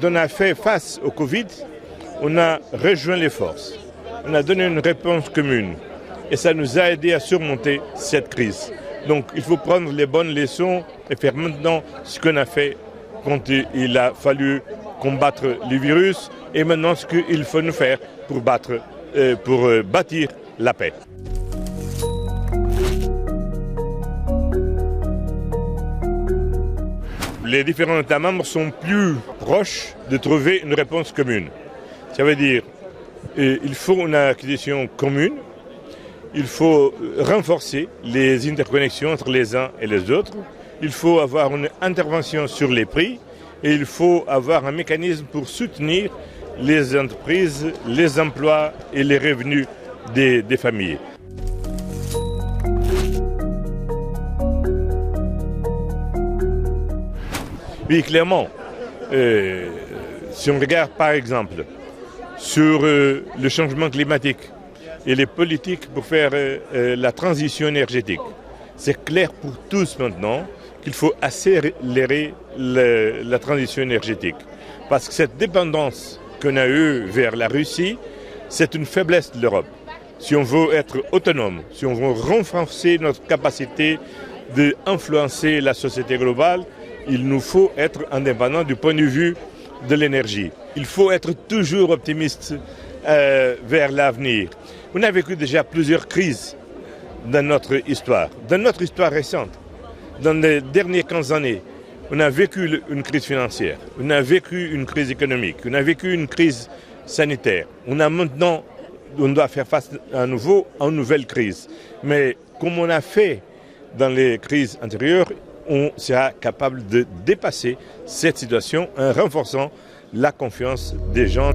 quand on a fait face au Covid, on a rejoint les forces. On a donné une réponse commune. Et ça nous a aidé à surmonter cette crise. Donc il faut prendre les bonnes leçons et faire maintenant ce qu'on a fait quand il a fallu combattre le virus et maintenant ce qu'il faut nous faire pour bâtir la paix. Les différents États membres sont plus proches de trouver une réponse commune. Ça veut dire qu'il faut une acquisition commune, il faut renforcer les interconnexions entre les uns et les autres, il faut avoir une intervention sur les prix et il faut avoir un mécanisme pour soutenir les entreprises, les emplois et les revenus des familles. Oui, clairement, si on regarde par exemple sur le changement climatique et les politiques pour faire la transition énergétique, c'est clair pour tous maintenant qu'il faut accélérer la transition énergétique. Parce que cette dépendance qu'on a eue vers la Russie, c'est une faiblesse de l'Europe. Si on veut être autonome, si on veut renforcer notre capacité d'influencer la société globale, il nous faut être indépendant du point de vue de l'énergie. Il faut être toujours optimiste vers l'avenir. On a vécu déjà plusieurs crises dans notre histoire récente. Dans les dernières 15 années, on a vécu une crise financière, on a vécu une crise économique, on a vécu une crise sanitaire. On doit faire face à nouveau à une nouvelle crise. Mais comme on a fait dans les crises antérieures, on sera capable de dépasser cette situation en renforçant la confiance des gens.